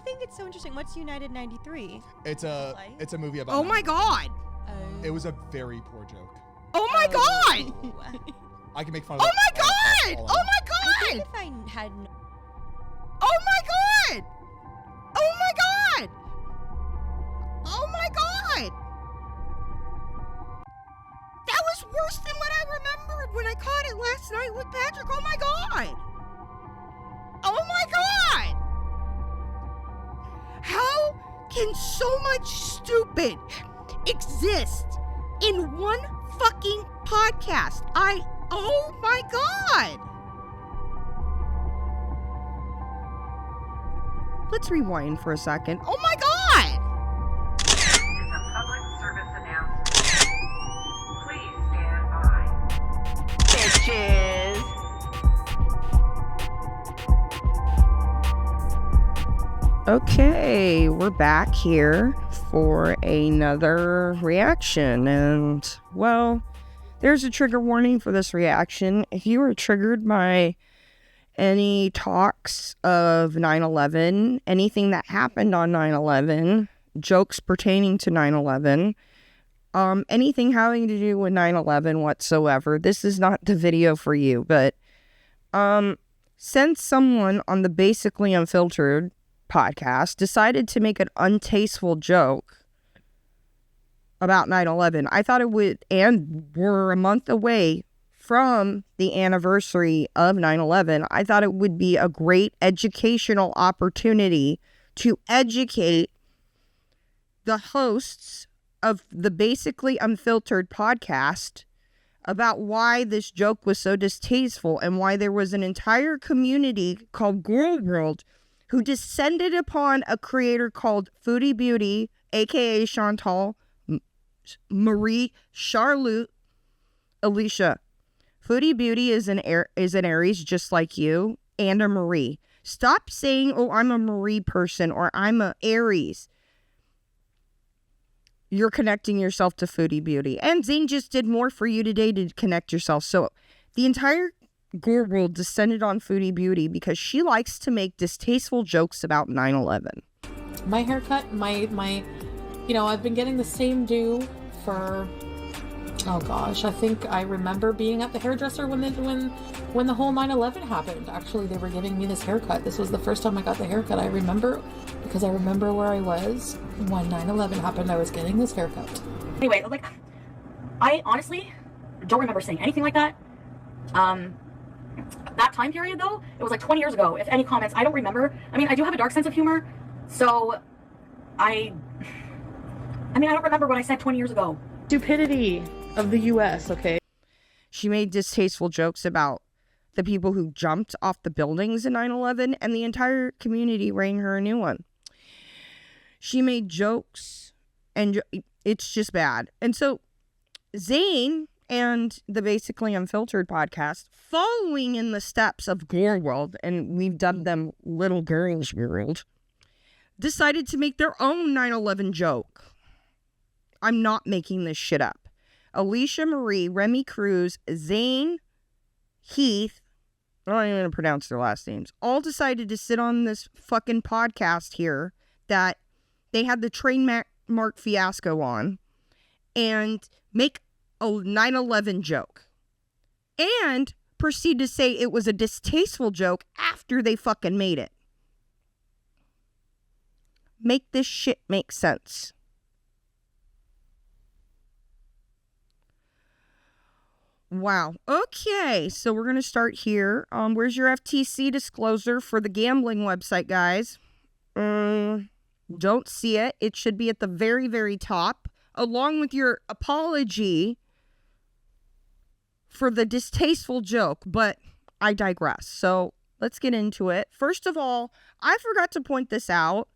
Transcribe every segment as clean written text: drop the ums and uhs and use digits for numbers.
think it's so interesting. What's United 93? It's a movie about. Oh my god! It was a very poor joke. Oh my god! I can make fun of. Oh my god! Oh my god! I think if I had. Oh my god! Oh my god! Oh my god! That was worse than what I remembered when I caught it last night with Patrick. Oh my god! Oh my god! How can so much stupid exist in one fucking podcast? Oh my god! Let's rewind for a second. Oh my god! This is a public service announcement. Please stand by. Bitches. Okay, we're back here for another reaction, and well, there's a trigger warning for this reaction. If you were triggered by any talks of 9/11, anything that happened on 9/11, jokes pertaining to 9/11, anything having to do with 9/11 whatsoever, this is not the video for you. But since someone on the Basically Unfiltered podcast decided to make an untasteful joke about 9/11, I thought it would, and we're a month away from the anniversary of 9/11, I thought it would be a great educational opportunity to educate the hosts of the Basically Unfiltered podcast about why this joke was so distasteful and why there was an entire community called Girl World who descended upon a creator called Foodie Beauty, aka Chantal Marie Charlotte Alisha. Foodie Beauty is an Aries just like you, and a Marie. Stop saying, oh, I'm a Marie person or I'm a Aries. You're connecting yourself to Foodie Beauty. And Zane just did more for you today to connect yourself. So the entire Gore World descended on Foodie Beauty because she likes to make distasteful jokes about 9/11. My haircut, I've been getting the same do for, oh gosh, I think I remember being at the hairdresser when the whole 9/11 happened. Actually, they were giving me this haircut. This was the first time I got the haircut. I remember, because I remember where I was when 9/11 happened. I was getting this haircut. Anyway, I honestly don't remember saying anything like that. That time period, though, it was 20 years ago. If any comments, I don't remember. I mean, I do have a dark sense of humor, so I don't remember what I said 20 years ago. Stupidity of the U.S., okay? She made distasteful jokes about the people who jumped off the buildings in 9/11, and the entire community rang her a new one. She made jokes, and it's just bad. And so Zane and the Basically Unfiltered podcast, following in the steps of Gore World, and we've dubbed them Little Girls World, decided to make their own 9/11 joke. I'm not making this shit up. Alisha Marie, Remi Cruz, Zane, Heath, I don't even pronounce their last names, all decided to sit on this fucking podcast here that they had the trademark fiasco on and make a 9/11 joke. And proceed to say it was a distasteful joke after they fucking made it. Make this shit make sense. Wow. Okay, so we're going to start here. Where's your FTC disclosure for the gambling website, guys? Don't see it. It should be at the very, very top, along with your apology for the distasteful joke, but I digress. So let's get into it. First of all, I forgot to point this out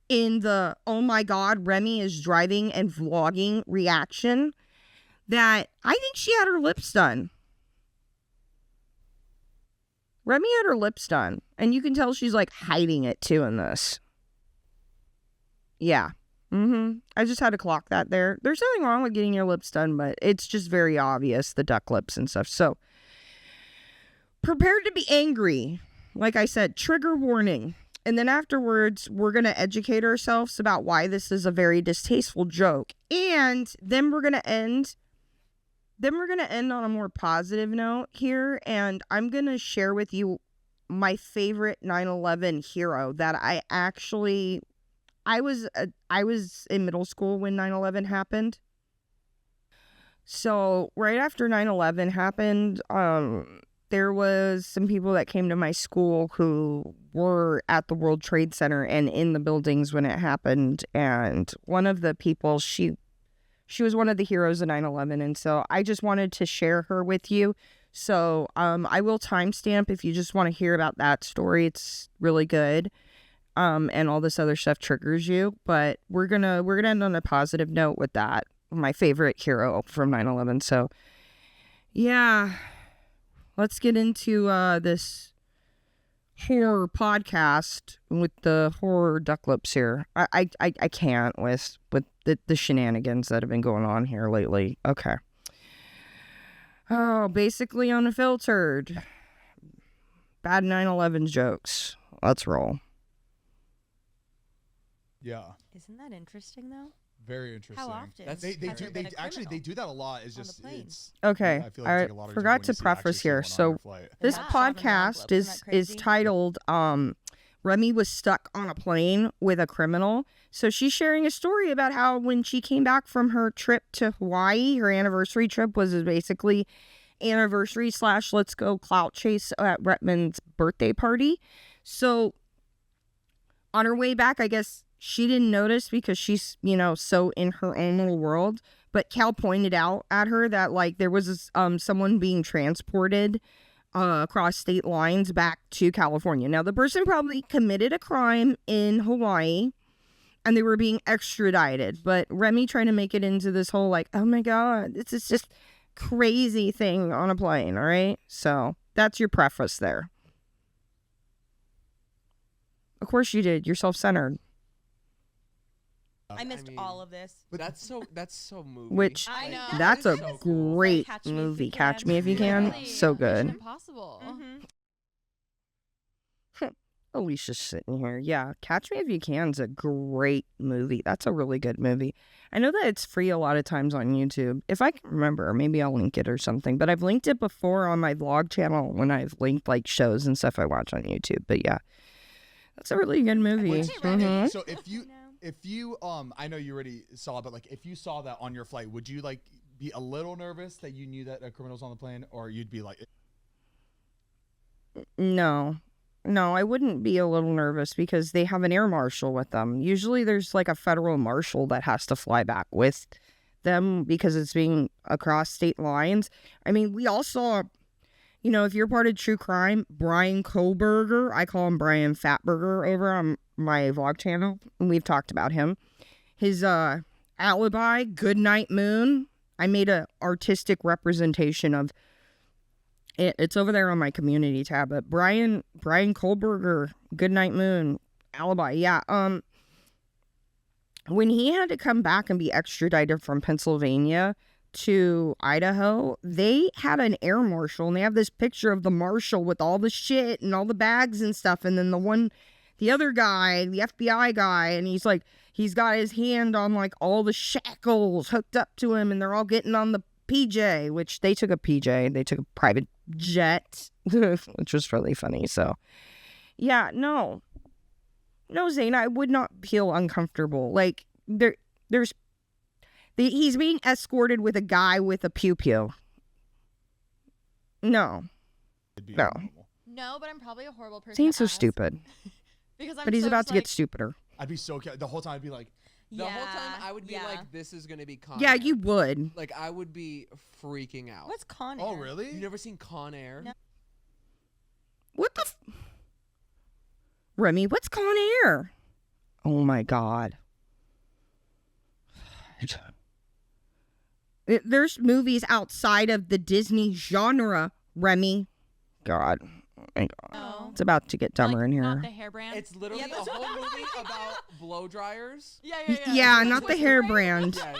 in the, oh my God, Remi is driving and vlogging reaction, that I think she had her lips done. Remi had her lips done. And you can tell she's hiding it too in this. Yeah. I just had to clock that there. There's nothing wrong with getting your lips done, but it's just very obvious, the duck lips and stuff. So, prepared to be angry. Like I said, trigger warning. And then afterwards, we're going to educate ourselves about why this is a very distasteful joke. And then we're going to end. Then we're going to end on a more positive note here. And I'm going to share with you my favorite 9/11 hero that I actually... I was in middle school when 9/11 happened. So right after 9/11 happened, there was some people that came to my school who were at the World Trade Center and in the buildings when it happened. And one of the people, she was one of the heroes of 9/11. And so I just wanted to share her with you. So I will timestamp if you just want to hear about that story. It's really good. And all this other stuff triggers you. But we're gonna end on a positive note with that. My favorite hero from 9/11. So yeah. Let's get into this horror podcast with the horror duck lips here. I can't with the shenanigans that have been going on here lately. Okay. Oh, basically unfiltered. Bad 9/11 jokes. Let's roll. Yeah. Isn't that interesting though? Very interesting. How often? They do that a lot. It's on the just plane. it's Okay. I feel I like a lot of forgot times to when you see preface actually here. someone on So your flight. this Not shoving the podcast envelopes, isn't that is crazy? titled Remi was stuck on a plane with a criminal. So she's sharing a story about how when she came back from her trip to Hawaii, her anniversary trip was basically anniversary / let's go clout chase at Retman's birthday party. So on her way back, I guess she didn't notice because she's, so in her own little world. But Cal pointed out at her that like there was someone being transported across state lines back to California. Now, the person probably committed a crime in Hawaii and they were being extradited. But Remi trying to make it into this whole like, oh my God, this is just crazy thing on a plane. All right. So that's your preface there. Of course you did. You're self-centered. I missed all of this. But That's so movie. Which I know. that's a so cool. great Catch Me If You movie. Can. Catch Me If You Can. Really? So Mission good. Impossible. Alicia's sitting here. Yeah, Catch Me If You Can is a great movie. That's a really good movie. I know that it's free a lot of times on YouTube. If I can remember, maybe I'll link it or something. But I've linked it before on my vlog channel when I've linked like shows and stuff I watch on YouTube. But yeah, that's a really good movie. So if you I know you already saw it, but like if you saw that on your flight, would you like be a little nervous that you knew that a criminal's on the plane, or you'd be like, No, I wouldn't be a little nervous because they have an air marshal with them. Usually there's like a federal marshal that has to fly back with them because it's being across state lines. I mean, we all saw, if you're part of True Crime, Brian Kohlberger, I call him Brian Fatburger over on my vlog channel, and we've talked about him. His alibi, Goodnight Moon, I made a artistic representation of it. It's over there on my community tab. But Brian Kohlberger, Goodnight Moon, alibi. Yeah. When he had to come back and be extradited from Pennsylvania to Idaho, they had an air marshal, and they have this picture of the marshal with all the shit and all the bags and stuff, and then the other guy, the FBI guy, and he's got his hand on like all the shackles hooked up to him, and they're all getting on the PJ, which they took a private jet, which was really funny. So yeah, no, Zane, I would not feel uncomfortable. Like he's being escorted with a guy with a pew-pew. No. No, but I'm probably a horrible person. Zane's to so ask. stupid. Because But he's about to get stupider. I'd be so the whole time I'd be like, The whole time I would be like, this is gonna be Con Yeah, Air. you would. Like I would be freaking out. What's Con oh Air? really? You never seen Con Air? No. What the Remi, what's Con Air? Oh my God. There's movies outside of the Disney genre, Remi. God. My God. No. It's about to get dumber in Not here. the hair brand. It's literally Yeah, a that's whole what I was movie about blow dryers. yeah. Yeah, That's not what the it's hair about. brand. Yes.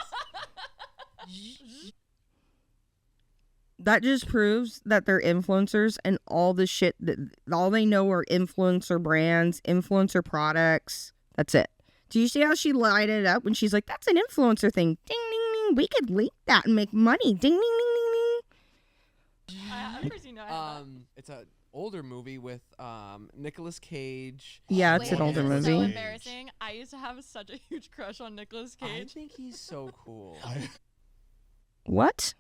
That just proves that they're influencers and all the shit that all they know are influencer brands, influencer products. That's it. Do you see how she lighted it up when she's like, that's an influencer thing. Ding, ding, ding. We could link that and make money. Ding, ding, ding, ding, ding. I've never seen that. It's an older movie with Nicolas Cage. Yeah, it's an older movie. So embarrassing. I used to have such a huge crush on Nicolas I Cage. think he's so cool. What?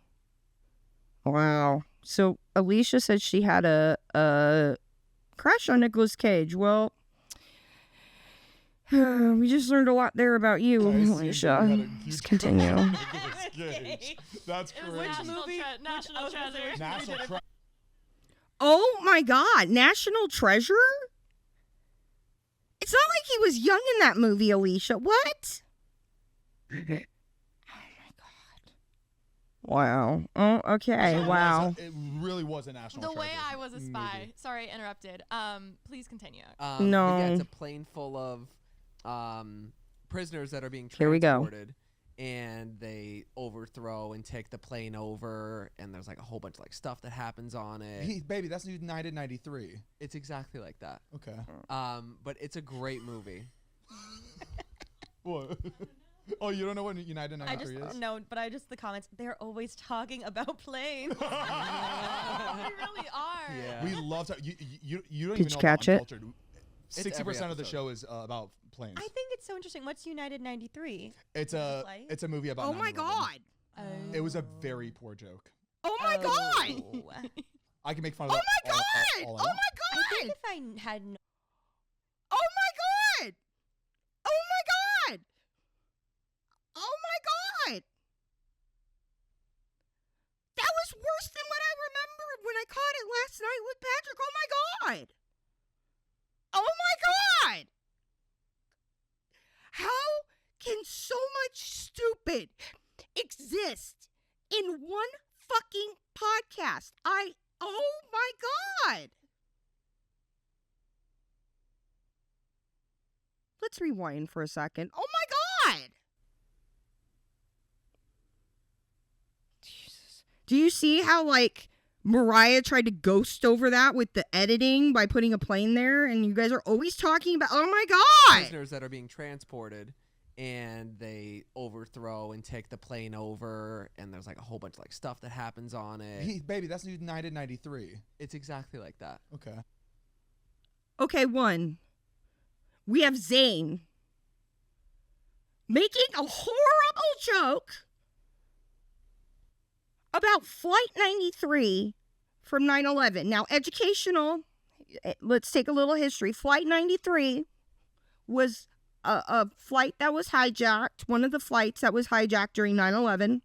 Wow. So Alisha said she had a crush on Nicolas Cage. Well, we just learned a lot there about you, Alisha. Let's continue. That's It was crazy. National Treasure. National Treasure. Oh my God, National Treasure? It's not like he was young in that movie, Alisha. What? Oh my God. Wow. Oh, okay. Wow. It really was a national The treasure. way I was a spy. movie. Sorry, interrupted. Please continue. No. But yeah, it's a plane full of prisoners that are being Here we go. transported. And they overthrow and take the plane over, and there's like a whole bunch of like stuff that happens on it. Heath, baby, that's United 93. It's exactly like that. Okay. But it's a great movie. What? Oh, you don't know what United I 93 just is? no, but I just the comments. They're always talking about planes. They really are. Yeah. We love to. You don't Did even you know catch about it? Unfiltered. It's every 60% of the episode. show is about planes. I think it's so interesting. What's United 93? It's a movie about. Oh my 9/11. God. It was a very poor joke. Oh my God. I can make fun of Oh that. my God. all I Oh want. my I think God. if I had no Oh my God. Oh my God. Oh my God. That was worse than what I remembered when I caught it last night with Patrick. Oh my God. Oh my God. How can so much stupid exist in one fucking podcast? Oh my God. Let's rewind for a second. Oh my God. Jesus. Do you see how, like, Mariah tried to ghost over that with the editing by putting a plane there? And you guys are always talking about, oh my God. Prisoners that are being transported, and they overthrow and take the plane over, and there's like a whole bunch of like stuff that happens on it. Heath, baby, that's United 93. It's exactly like that. Okay. Okay, one. We have Zane making a horrible joke about Flight 93 from 9/11. Now, educational, let's take a little history. Flight 93 was a flight that was hijacked, one of the flights that was hijacked during 9/11,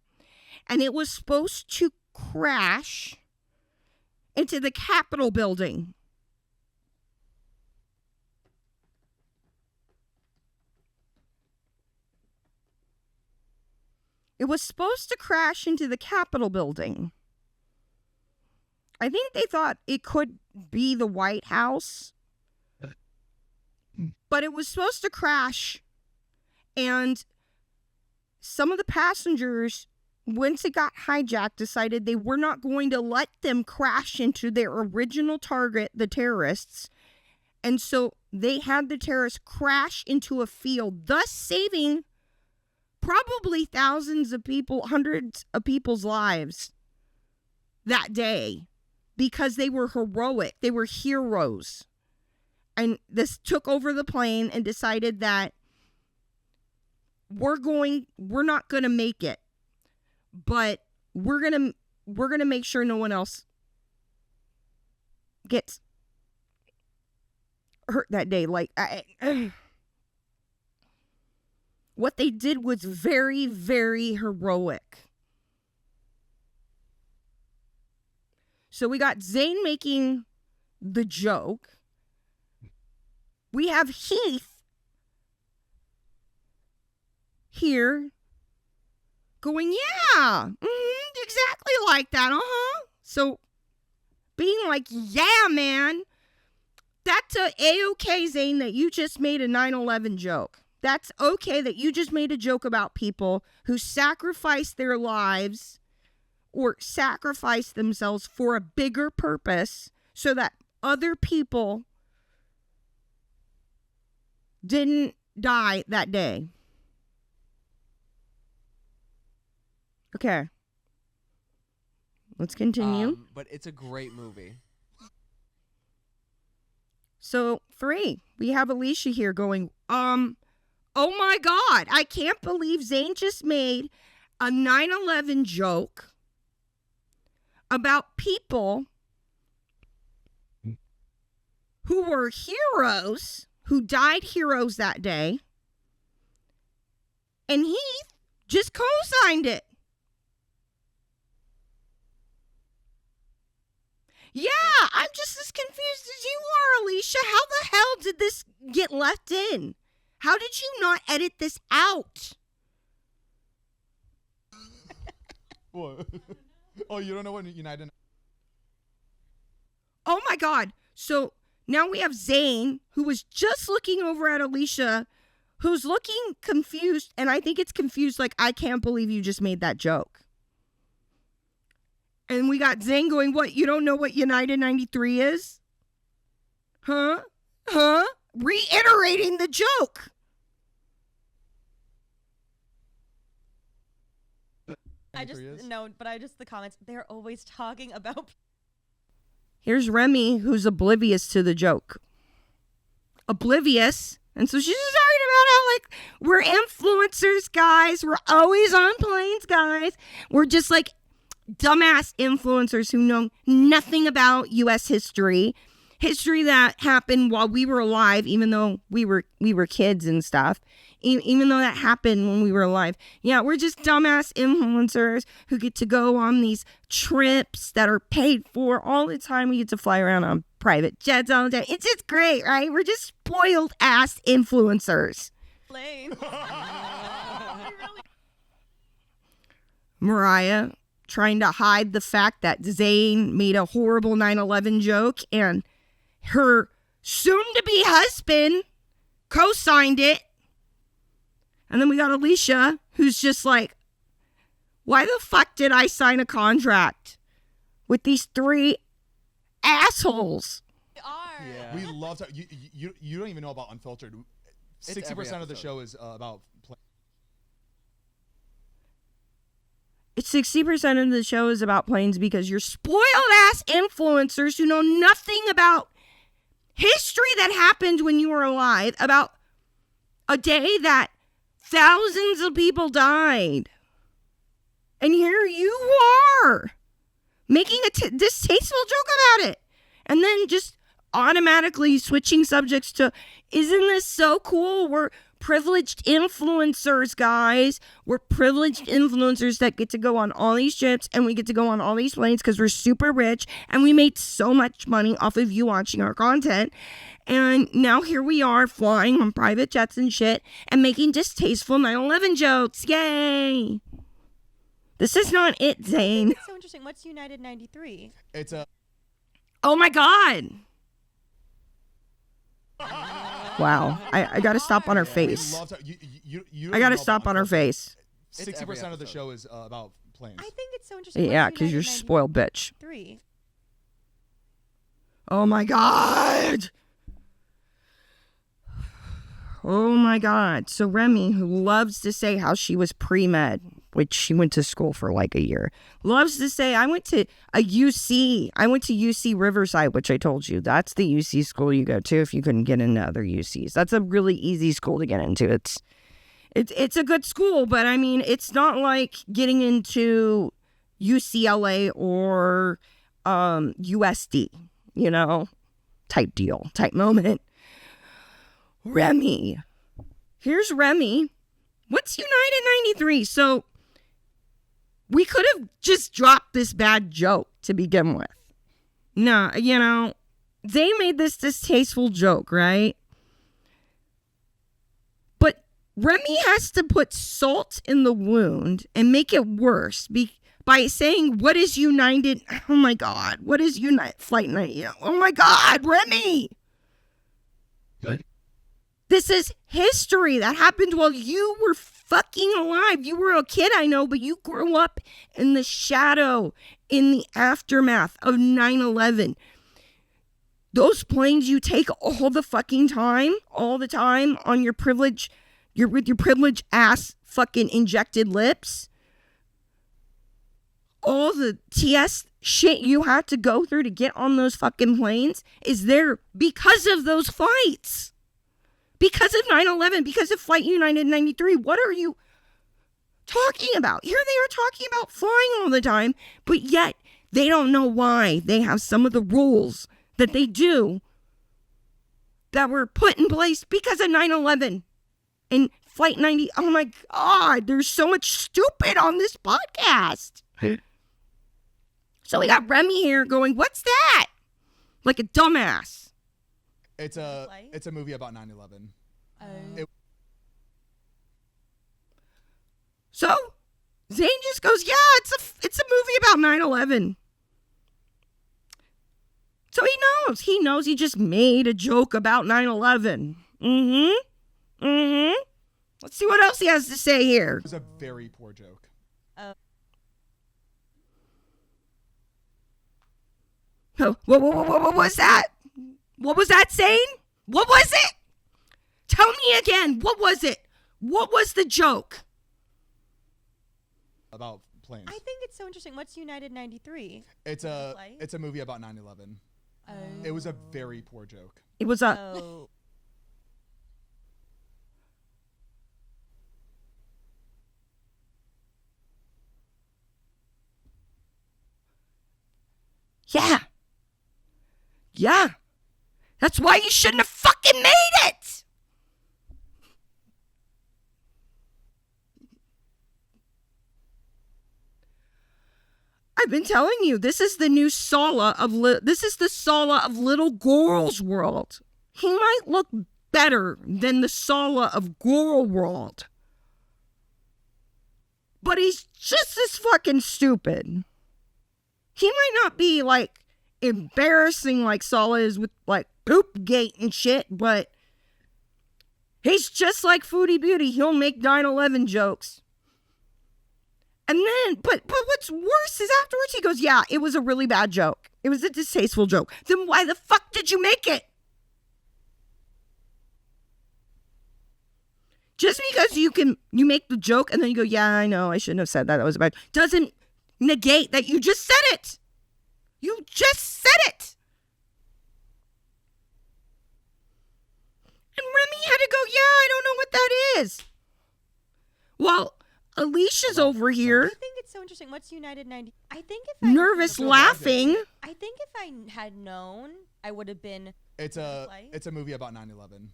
and it was supposed to crash into the Capitol building. It was supposed to crash into the Capitol building. I think they thought it could be the White House, but it was supposed to crash, and some of the passengers, once it got hijacked, decided they were not going to let them crash into their original target, the terrorists, and so they had the terrorists crash into a field, thus saving probably thousands of people, hundreds of people's lives that day, because they were heroic. They were heroes. And this took over the plane and decided that we're not going to make it, but we're going to make sure no one else gets hurt that day. Like, what they did was very, very heroic. So we got Zane making the joke. We have Heath here going, yeah, exactly like that, So being like, yeah, man, that's a A-okay, Zane, that you just made a 9/11 joke. That's okay that you just made a joke about people who sacrificed their lives or sacrifice themselves for a bigger purpose so that other people didn't die that day. Okay. Let's continue. But it's a great movie. So 3, we have Alisha here going, oh my God, I can't believe Zane just made a 9/11 joke about people who were heroes, who died heroes that day, and Heath just co-signed it. Yeah, I'm just as confused as you are, Alisha. How the hell did this get left in? How did you not edit this out? What? Oh, you don't know what United... Oh my God. So now we have Zane, who was just looking over at Alisha, who's looking confused, and I think it's confused like, I can't believe you just made that joke. And we got Zane going, what, you don't know what United 93 is? Huh? Reiterating the joke. The comments, they're always talking about. Here's Remi, who's oblivious to the joke. Oblivious. And so she's just talking about how, like, we're influencers, guys. We're always on planes, guys. We're just like dumbass influencers who know nothing about U.S. history that happened while we were alive, even though we were kids and stuff, even though that happened when we were alive. Yeah, we're just dumbass influencers who get to go on these trips that are paid for all the time. We get to fly around on private jets all the time. It's just great, right? We're just spoiled ass influencers. Mariah trying to hide the fact that Zane made a horrible 9/11 joke and her soon-to-be husband co-signed it. And then we got Alisha, who's just like, why the fuck did I sign a contract with these 3 assholes? Yeah. We love to, you don't even know about Unfiltered. 60% of the show is about It's 60% of the show is about planes because you're spoiled ass influencers who know nothing about history that happened when you were alive, about a day that thousands of people died. And here you are making a distasteful joke about it. And then just automatically switching subjects to, isn't this so cool? We're privileged influencers, guys. We're privileged influencers that get to go on all these trips and we get to go on all these planes because we're super rich and we made so much money off of you watching our content. And now here we are flying on private jets and shit and making distasteful 9/11 jokes. Yay! This is not it, Zane. It's so interesting. What's United 93? It's a... Oh my God. Wow. I gotta stop on her face. I gotta stop on her face. 60% of the show is about planes. I think it's so interesting. Yeah, because you're a spoiled bitch. 3. Oh my God. Oh my God. So Remi, who loves to say how she was pre-med, which she went to school for like a year, loves to say, I went to a UC. I went to UC Riverside, which I told you. That's the UC school you go to if you couldn't get into other UCs. That's a really easy school to get into. It's a good school, but I mean, it's not like getting into UCLA or USD, you know, type deal, type moment. Remi. Here's Remi. What's United 93? So we could have just dropped this bad joke to begin with. No, you know, they made this distasteful joke, right? But Remi has to put salt in the wound and make it worse by saying, what is United? Oh my God. What is Flight 90? Oh my God, Remi. Good. This is history that happened while you were fucking alive. You were a kid, I know, but you grew up in the shadow, in the aftermath of 9/11. Those planes you take all the fucking time, all the time on your privilege, with your privilege ass fucking injected lips. All the TS shit you had to go through to get on those fucking planes is there because of those flights. Because of 9/11, because of Flight United 93. What are you talking about? Here they are talking about flying all the time, but yet they don't know why they have some of the rules that they do that were put in place because of 9/11 and Flight 90. Oh my God, there's so much stupid on this podcast. So we got Remi here going, what's that? Like a dumbass. It's a movie about 9/11. So Zane just goes, yeah, it's a movie about 9/11. So he knows he just made a joke about 9/11. Let's see what else he has to say here. It was a very poor joke. Oh, what was that? What was that saying? What was it? Tell me again. What was it? What was the joke? About planes. I think it's so interesting. What's United 93? It's a movie about 9/11. It was a very poor joke. It was a... Oh. Yeah. That's why you shouldn't have fucking made it. I've been telling you, this is the new Sala of this is the Sala of little girls' world. He might look better than the Sala of girl world, but he's just as fucking stupid. He might not be like embarrassing like Sala is with like poop gate and shit, but he's just like Foodie Beauty. He'll make 9/11 jokes. And then, but what's worse is afterwards he goes, yeah, it was a really bad joke. It was a distasteful joke. Then why the fuck did you make it? Just because you make the joke and then you go, yeah, I know, I shouldn't have said that. That was bad. Doesn't negate that you just said it. You just said it. And Remi had to go, yeah, I don't know what that is. Well, Alicia's over here. I think it's so interesting. What's United 90? I think if I nervous laughing. I think if I had known, I would have been. It's a movie about 9/11.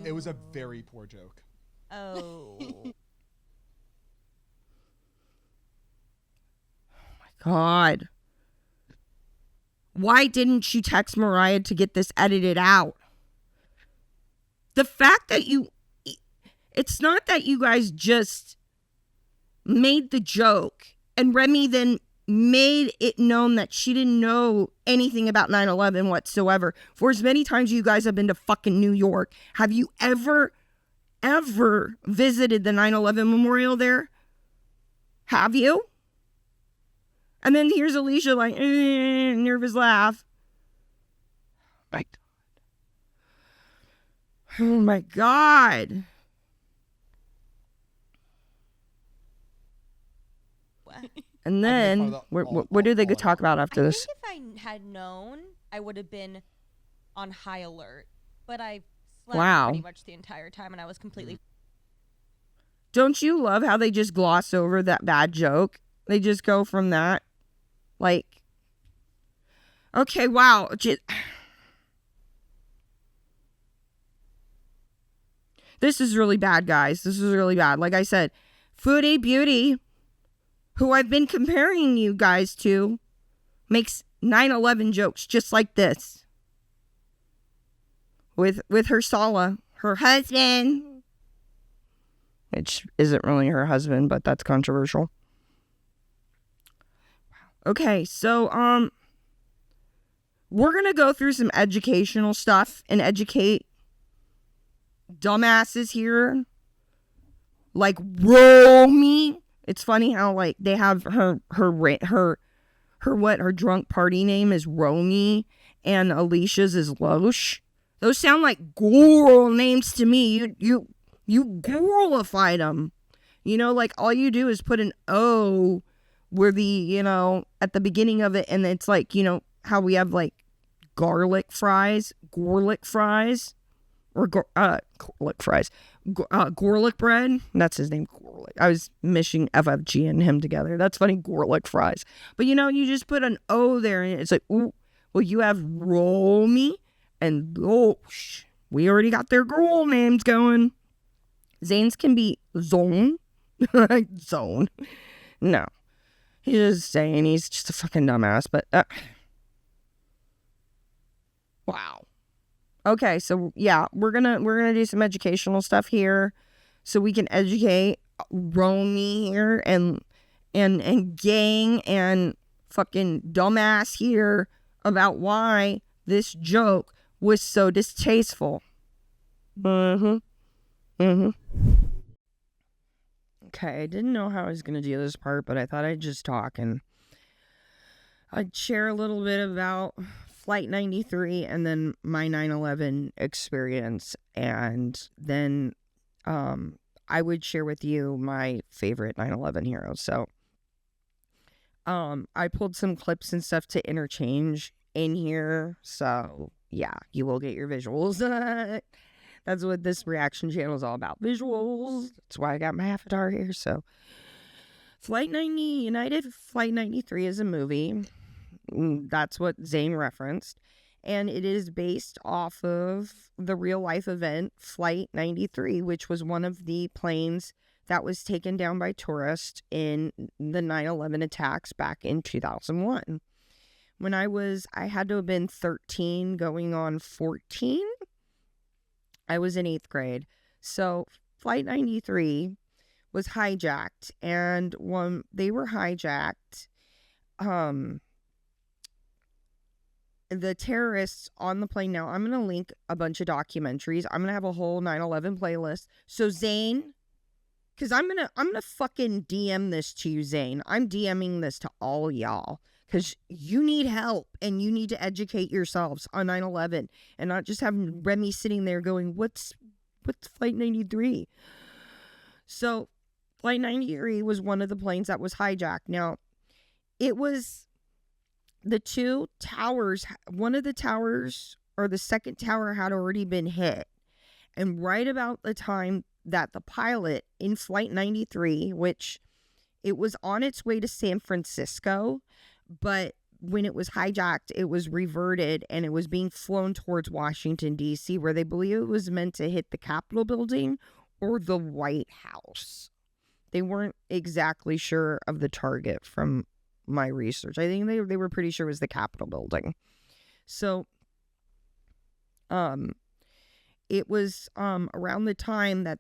It was a very poor joke. Oh. God. Why didn't you text Mariah to get this edited out? The fact that it's not that you guys just made the joke and Remi then made it known that she didn't know anything about 9/11 whatsoever. For as many times you guys have been to fucking New York, have you ever visited the 9/11 memorial there? Have you? And then here's Alisha like, nervous laugh. Oh my God. And then, what do they talk about after this? I think if I had known, I would have been on high alert. But I slept pretty much the entire time, and I was completely... Don't you love how they just gloss over that bad joke? They just go from that. Like, okay, wow. This is really bad, guys. This is really bad. Like I said, Foodie Beauty, who I've been comparing you guys to, makes 9/11 jokes just like this. With her Sala, her husband. Which isn't really her husband, but that's controversial. Okay, so, we're gonna go through some educational stuff and educate dumbasses here like Romy. It's funny how like they have her drunk party name is Romy and Alicia's is Loesch. Those sound like girl names to me. You girlified them. You know, like all you do is put an O where at the beginning of it, and it's like, how we have like garlic fries, Gorlick fries, or Gorlick fries, Gorlick bread. That's his name, Gorlick. I was mishing FFG and him together. That's funny, Gorlick fries. But you just put an O there, and it's like, ooh, well, you have Romy and Loesch. We already got their girl names going. Zane's can be Zone. Zone. No. He's just saying he's just a fucking dumbass, but wow. Okay, so yeah, we're gonna do some educational stuff here so we can educate Romy here and gang and fucking dumbass here about why this joke was so distasteful. Okay, I didn't know how I was going to do this part, but I thought I'd just talk and I'd share a little bit about Flight 93 and then my 9/11 experience. And then I would share with you my favorite 9/11 heroes. So I pulled some clips and stuff to interchange in here. So yeah, you will get your visuals. That's what this reaction channel is all about. Visuals. That's why I got my avatar here. So, United Flight 93 is a movie. That's what Zane referenced. And it is based off of the real life event Flight 93, which was one of the planes that was taken down by tourists in the 9/11 attacks back in 2001. When I had to have been 13 going on 14. I was in 8th grade. So Flight 93 was hijacked. And when they were hijacked, the terrorists on the plane, now I'm going to link a bunch of documentaries. I'm going to have a whole 9/11 playlist. So Zane, because I'm going to fucking DM this to you, Zane. I'm DMing this to all y'all. Because you need help and you need to educate yourselves on 9/11 and not just have Remi sitting there going, what's Flight 93? So Flight 93 was one of the planes that was hijacked. Now, it was the two towers. One of the towers, or the second tower, had already been hit. And right about the time that the pilot in Flight 93, which it was on its way to San Francisco, but when it was hijacked, it was reverted and it was being flown towards Washington, D.C., where they believe it was meant to hit the Capitol building or the White House. They weren't exactly sure of the target from my research. I think they were pretty sure it was the Capitol building. So, it was around the time that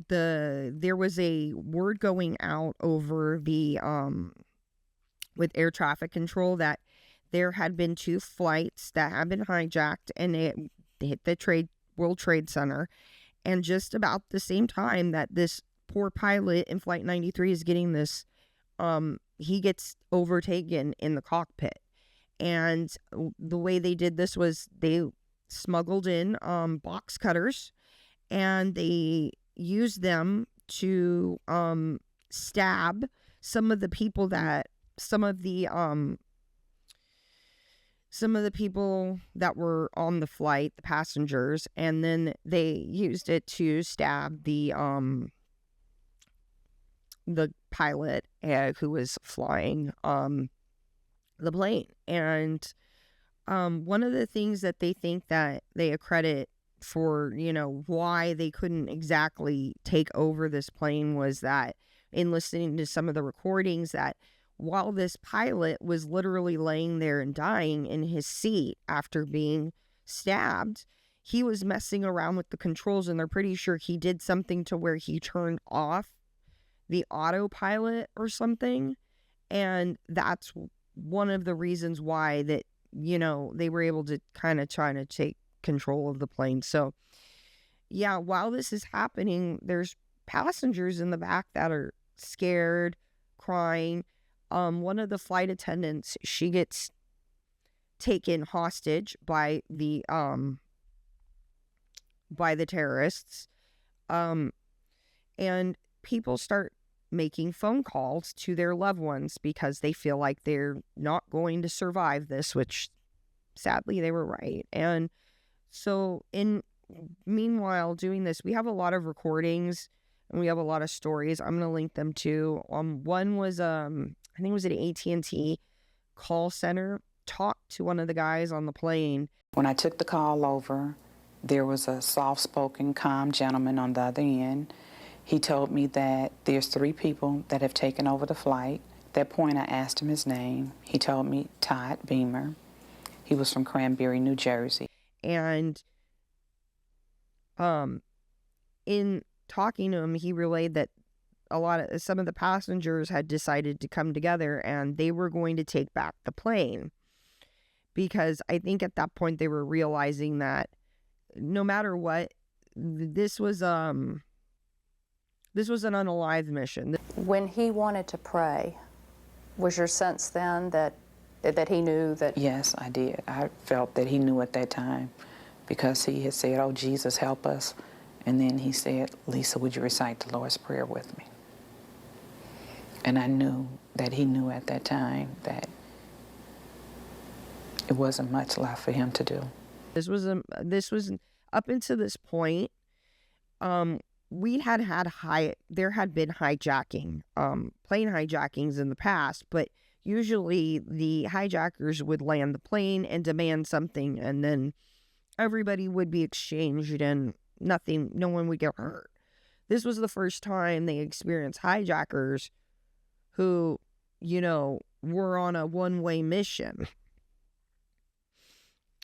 there was a word going out over the with air traffic control that there had been 2 flights that had been hijacked and they hit the World Trade Center. And just about the same time that this poor pilot in Flight 93 is getting this, he gets overtaken in the cockpit. And the way they did this was they smuggled in box cutters and they used them to stab some of the people that were on the flight, the passengers, and then they used it to stab the pilot who was flying the plane. And one of the things that they think that they accredit for, why they couldn't exactly take over this plane was that in listening to some of the recordings, that while this pilot was literally laying there and dying in his seat after being stabbed, he was messing around with the controls, and they're pretty sure he did something to where he turned off the autopilot or something. And that's one of the reasons why that, they were able to kind of try to take control of the plane. So yeah, while this is happening, there's passengers in the back that are scared, crying. One of the flight attendants, she gets taken hostage by the terrorists. And people start making phone calls to their loved ones because they feel like they're not going to survive this, which sadly they were right. And so meanwhile doing this, we have a lot of recordings and we have a lot of stories. I'm going to link them too. One was, I think it was an AT&T call center, talked to one of the guys on the plane. When I took the call over, there was a soft-spoken, calm gentleman on the other end. He told me that there's 3 people that have taken over the flight. At that point, I asked him his name. He told me Todd Beamer. He was from Cranberry, New Jersey. And in talking to him, he relayed that some of the passengers had decided to come together and they were going to take back the plane. Because I think at that point they were realizing that no matter what, this was an unalive mission. When he wanted to pray, was your sense then that he knew that? Yes, I did. I felt that he knew at that time because he had said, "Oh, Jesus, help us." And then he said, "Lisa, would you recite the Lord's Prayer with me?" And I knew that he knew at that time that it wasn't much left for him to do. This was up until this point, there had been hijacking, plane hijackings in the past, but usually the hijackers would land the plane and demand something, and then everybody would be exchanged and no one would get hurt. This was the first time they experienced hijackers who, were on a one-way mission.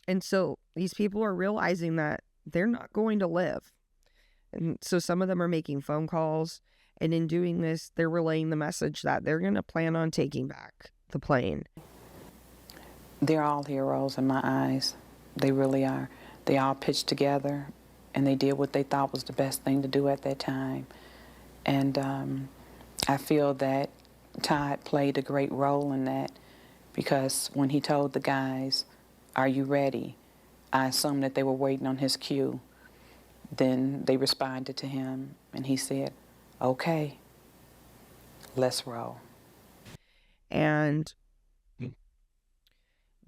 And so these people are realizing that they're not going to live. And so some of them are making phone calls. And in doing this, they're relaying the message that they're going to plan on taking back the plane. They're all heroes in my eyes. They really are. They all pitched together and they did what they thought was the best thing to do at that time. And I feel that Todd played a great role in that because when he told the guys, "Are you ready?" I assumed that they were waiting on his cue. Then they responded to him and he said, "Okay, let's roll." And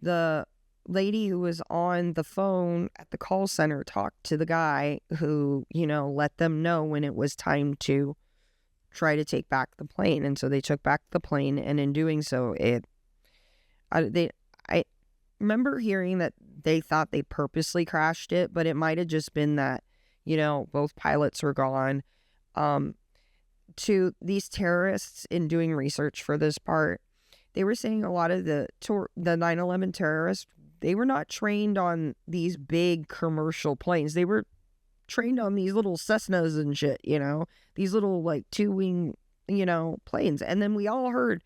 the lady who was on the phone at the call center talked to the guy who, let them know when it was time to try to take back the plane. And so they took back the plane, and in doing so, I remember hearing that they thought they purposely crashed it, but it might have just been that, both pilots were gone. To these terrorists, in doing research for this part, they were saying a lot of the 9/11 terrorists, they were not trained on these big commercial planes. They were trained on these little Cessnas and shit, these little like 2-wing, planes. And then we've all heard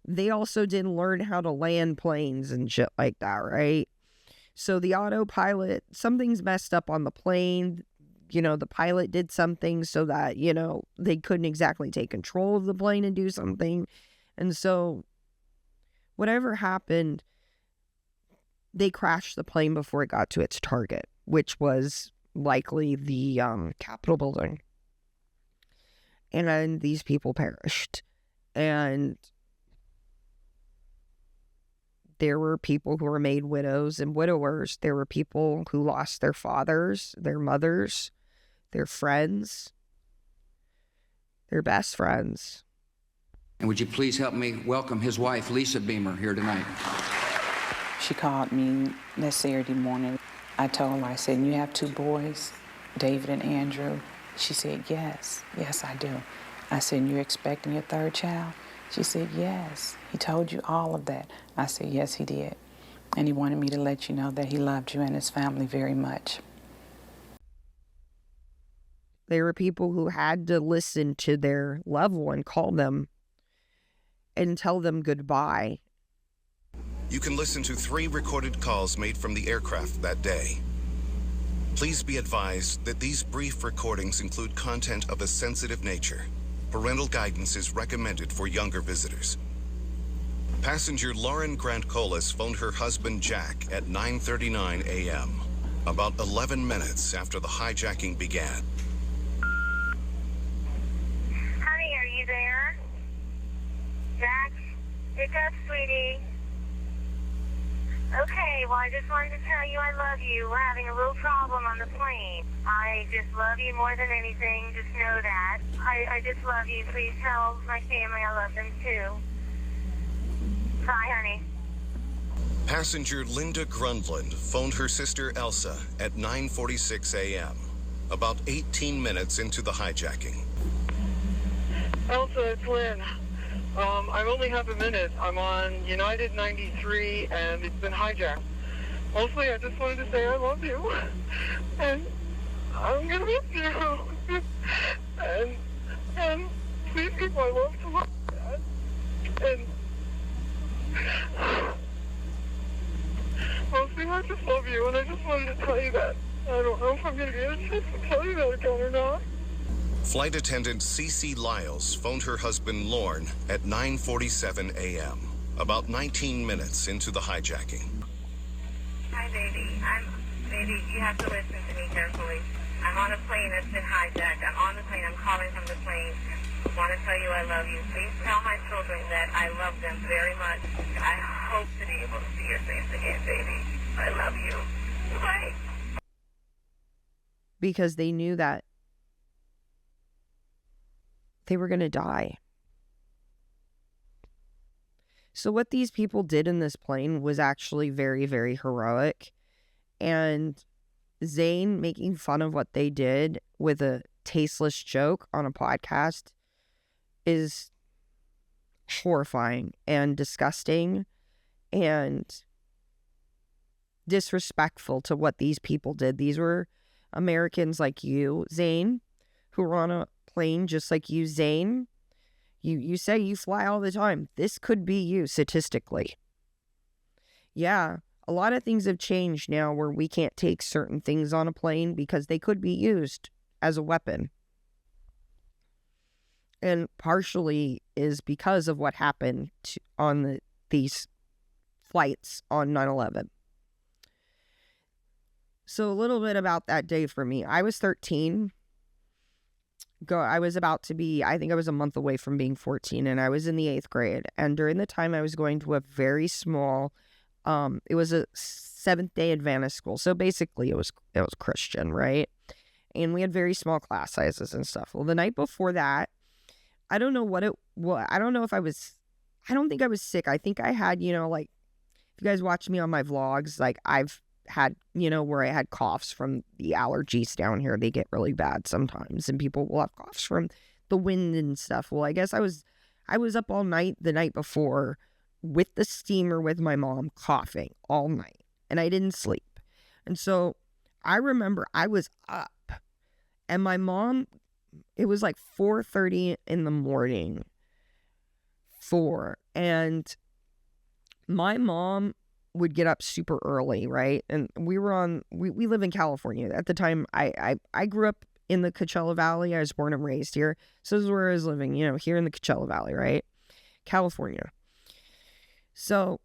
they also didn't learn how to land planes and shit like that, right? So the autopilot, something's messed up on the plane. The pilot did something so that, they couldn't exactly take control of the plane and do something. And so whatever happened, they crashed the plane before it got to its target, which was likely the Capitol building. And then these people perished. And there were people who were made widows and widowers. There were people who lost their fathers, their mothers, their friends, their best friends. And would you please help me welcome his wife, Lisa Beamer, here tonight. She called me that Saturday morning. I told her, I said, "You have 2 boys, David and Andrew?" She said, "Yes, I do." I said, "You're expecting a 3rd child?" She said, "Yes. He told you all of that." I said, "Yes, he did. And he wanted me to let you know that he loved you and his family very much." There were people who had to listen to their loved one call them and tell them goodbye. You can listen to 3 recorded calls made from the aircraft that day. Please be advised that these brief recordings include content of a sensitive nature. Parental guidance is recommended for younger visitors. Passenger Lauren Grant Colas phoned her husband Jack at 9:39 a.m., about 11 minutes after the hijacking began. Honey, are you there? Jack, pick up, sweetie. Okay, well, I just wanted to tell you I love you. We're having a little problem on the plane. I just love you more than anything. Just know that. I just love you. Please tell my family I love them too. Bye, honey. Passenger Linda Grundland phoned her sister Elsa at 9:46 a.m., about 18 minutes into the hijacking. Elsa, it's Lynn. I only have a minute. I'm on United 93 and it's been hijacked. Mostly I just wanted to say I love you. And I'm gonna miss you. and please keep my love to my dad. And mostly I just love you and I just wanted to tell you that. I don't know if I'm gonna get a chance to tell you that again or not. Flight attendant Cece Lyles phoned her husband Lorne at 9:47 a.m., about 19 minutes into the hijacking. Hi, baby. Baby, you have to listen to me carefully. I'm on a plane that's been hijacked. I'm on the plane. I'm calling from the plane. I want to tell you I love you. Please tell my children that I love them very much. I hope to be able to see your face again, baby. I love you. Bye. Because they knew that they were going to die. So what these people did in this plane was actually very, very heroic. And Zane making fun of what they did with a tasteless joke on a podcast is horrifying and disgusting and disrespectful to what these people did. These were Americans like you, Zane, who were on a plane just like you, Zane. You say you fly all the time. This could be you statistically. Yeah, a lot of things have changed now where we can't take certain things on a plane because they could be used as a weapon. And partially is because of what happened on these flights on 9/11. So a little bit about that day for me. I was 13. I was about to be, I think I was a month away from being 14, and I was in the 8th grade. And during the time I was going to a very small, it was a Seventh-day Adventist school. So basically it was Christian, right? And we had very small class sizes and stuff. Well, the night before that, I don't know what it was. I don't know if I don't think I was sick. I think I had, like, if you guys watch me on my vlogs, like I've had, where I had coughs from the allergies down here. They get really bad sometimes, and people will have coughs from the wind and stuff. Well, I guess I was up all night the night before with the steamer with my mom, coughing all night, and I didn't sleep. And so I remember I was up, and my mom, it was like 4:30 in the morning, and my mom would get up super early, right? And we live in California. At the time, I grew up in the Coachella Valley. I was born and raised here. So this is where I was living, here in the Coachella Valley, right? California. So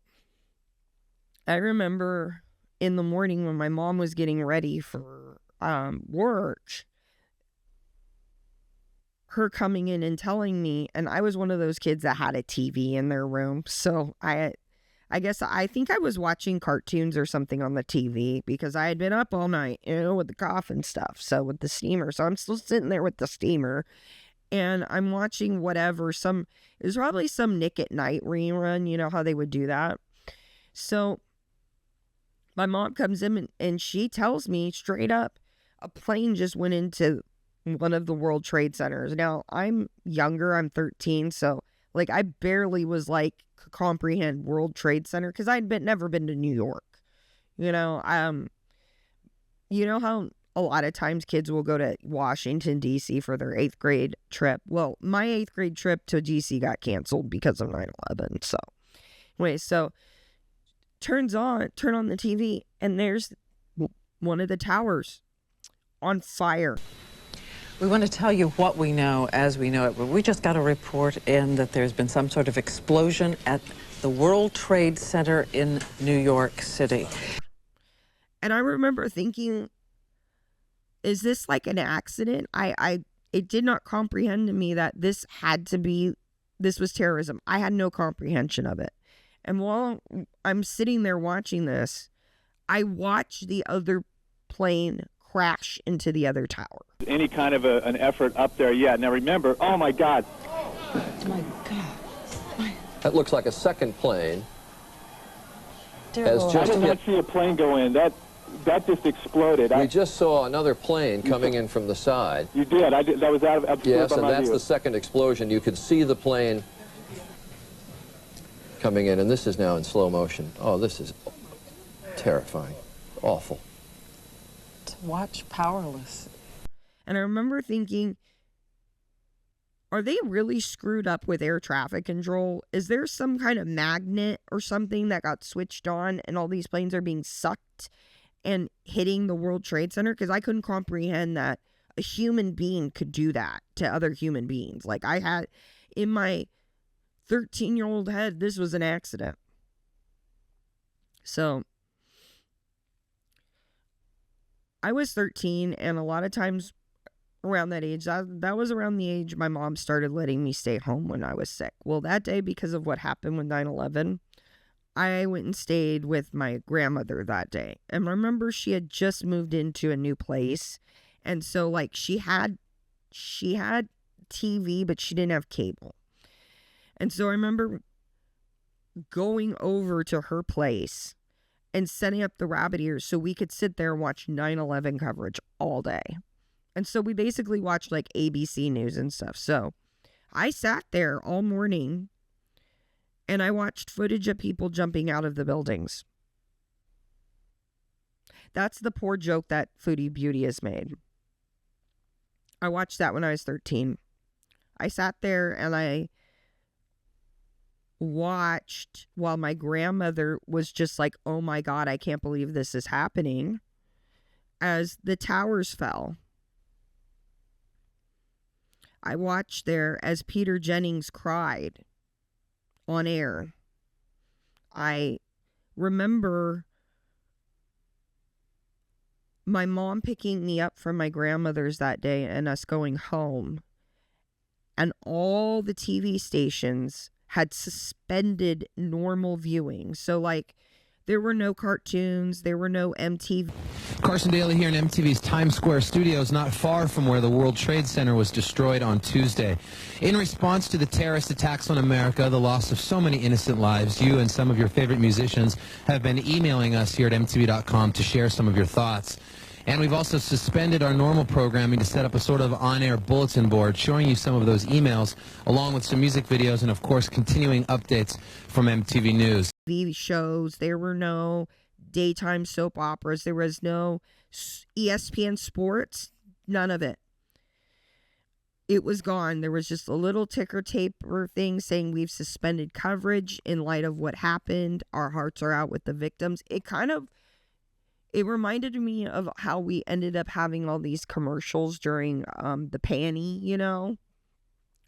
I remember in the morning when my mom was getting ready for work, her coming in and telling me, and I was one of those kids that had a TV in their room. So I think I was watching cartoons or something on the TV because I had been up all night, with the cough and stuff. So with the steamer. So I'm still sitting there with the steamer and I'm watching whatever. It was probably some Nick at Night rerun, how they would do that. So my mom comes in and she tells me straight up, a plane just went into one of the World Trade Centers. Now I'm younger, I'm 13. So like I barely was like comprehend World Trade Center because I'd never been to New York. You know how a lot of times kids will go to Washington, D.C. for their 8th grade trip. Well, my 8th grade trip to D.C. got canceled because of 9/11. So anyway, turn on the TV and there's one of the towers on fire. We want to tell you what we know as we know it, but we just got a report in that there's been some sort of explosion at the World Trade Center in New York City. And I remember thinking, is this like an accident? It did not comprehend to me that this was terrorism. I had no comprehension of it. And while I'm sitting there watching this, I watched the other plane crash into the other tower. Any kind of an effort up there yet. Now remember, oh my God. Oh my God. That looks like a second plane. I did not see a plane go in. That just exploded. We just saw another plane coming in from the side. You did. That was out of yes, and that's the second explosion. You could see the plane coming in, and this is now in slow motion. Oh, this is terrifying. Awful. To watch powerless. And I remember thinking, are they really screwed up with air traffic control? Is there some kind of magnet or something that got switched on and all these planes are being sucked and hitting the World Trade Center? Because I couldn't comprehend that a human being could do that to other human beings. Like, I had in my 13-year-old head, this was an accident. So I was 13, and a lot of times around that age, that was around the age my mom started letting me stay home when I was sick. Well, that day, because of what happened with 9/11, I went and stayed with my grandmother that day. And I remember she had just moved into a new place. And so, like, she had TV, but she didn't have cable. And so I remember going over to her place and setting up the rabbit ears so we could sit there and watch 9/11 coverage all day. And so we basically watched like ABC News and stuff. So I sat there all morning and I watched footage of people jumping out of the buildings. That's the poor joke that Foodie Beauty has made. I watched that when I was 13. I sat there and I watched while my grandmother was just like, oh my God, I can't believe this is happening, as the towers fell. I watched there as Peter Jennings cried on air. I remember my mom picking me up from my grandmother's that day and us going home. And all the TV stations had suspended normal viewing. So, like, there were no cartoons, there were no MTV. Carson Daly here in MTV's Times Square studios, not far from where the World Trade Center was destroyed on Tuesday. In response to the terrorist attacks on America, the loss of so many innocent lives, you and some of your favorite musicians have been emailing us here at MTV.com to share some of your thoughts. And we've also suspended our normal programming to set up a sort of on-air bulletin board showing you some of those emails, along with some music videos and, of course, continuing updates from MTV News. TV shows, there were no daytime soap operas, there was no ESPN Sports, none of it. It was gone. There was just a little ticker taper thing saying we've suspended coverage in light of what happened. Our hearts are out with the victims. It reminded me of how we ended up having all these commercials during the panty, you know,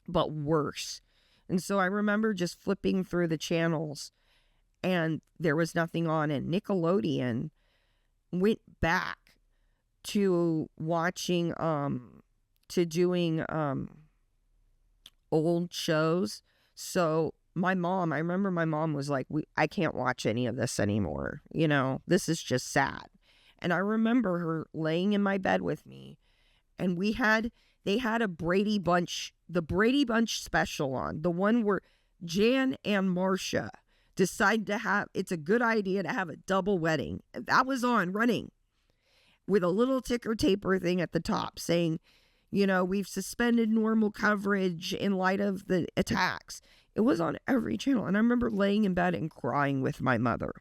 but worse. And so I remember just flipping through the channels and there was nothing on, and Nickelodeon went back to watching, to doing old shows. So I remember my mom was like, I can't watch any of this anymore. You know, this is just sad. And I remember her laying in my bed with me, and they had a Brady Bunch, the Brady Bunch special on, the one where Jan and Marcia decide to have, it's a good idea to have a double wedding. That was on, running, with a little ticker taper thing at the top saying, you know, we've suspended normal coverage in light of the attacks. It was on every channel. And I remember laying in bed and crying with my mother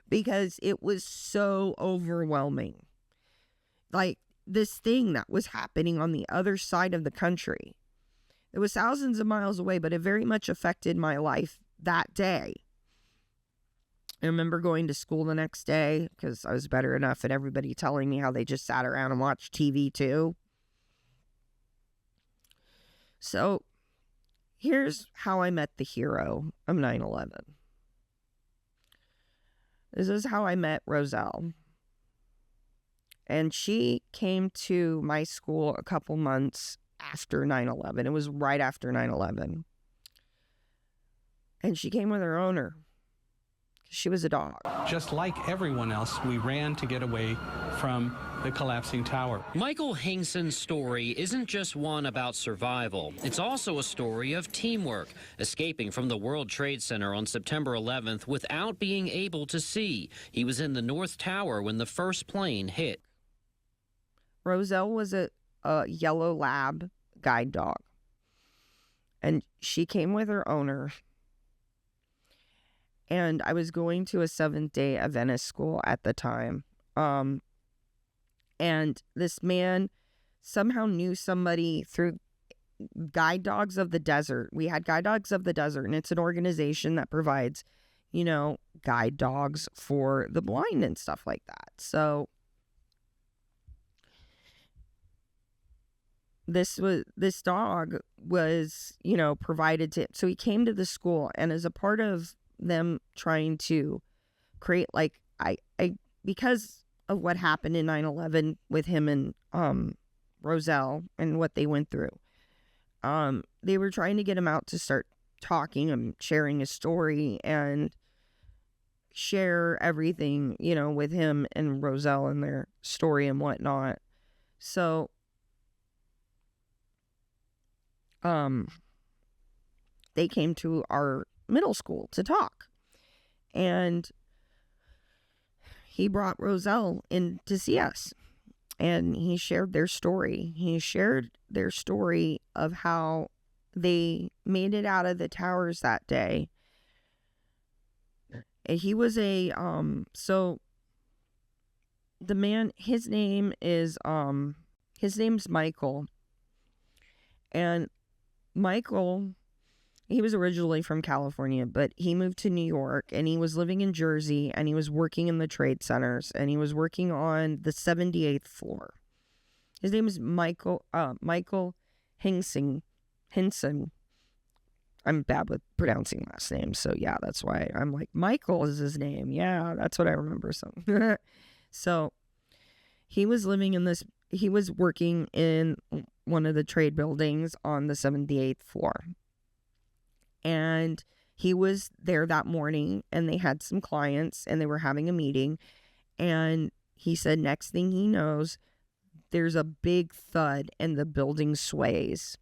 because it was so overwhelming. Like, this thing that was happening on the other side of the country. It was thousands of miles away, but it very much affected my life that day. I remember going to school the next day because I was better enough and everybody telling me how they just sat around and watched TV too. So here's how I met the hero of 9/11. This is how I met Roselle. And she came to my school a couple months after 9/11. It was right after 9/11. And she came with her owner. She was a dog. Just like everyone else, we ran to get away from the collapsing tower. Michael Hingson's story isn't just one about survival. It's also a story of teamwork, escaping from the World Trade Center on September 11th without being able to see. He was in the North Tower when the first plane hit. Roselle was a yellow lab guide dog. And she came with her owner. And I was going to a Seventh-day Adventist school at the time. And this man somehow knew somebody through Guide Dogs of the Desert. We had Guide Dogs of the Desert, and it's an organization that provides, you know, guide dogs for the blind and stuff like that. So this dog was, you know, provided to, so he came to the school, and as a part of them trying to create, like, I because of what happened in 9/11 with him and Roselle and what they went through, they were trying to get him out to start talking and sharing his story and share everything, you know, with him and Roselle and their story and whatnot. So they came to our middle school to talk, and he brought Roselle in to see us, and he shared their story. He shared their story of how they made it out of the towers that day. And he was so the man, his name's Michael, and Michael, he was originally from California, but he moved to New York, and he was living in Jersey, and he was working in the trade centers, and he was working on the 78th floor. His name is Michael Hinson. I'm bad with pronouncing last names, so yeah, that's why I'm like, Michael is his name. Yeah, that's what I remember. So he was working in one of the trade buildings on the 78th floor. And he was there that morning, and they had some clients, and they were having a meeting. And he said, next thing he knows, there's a big thud and the building sways.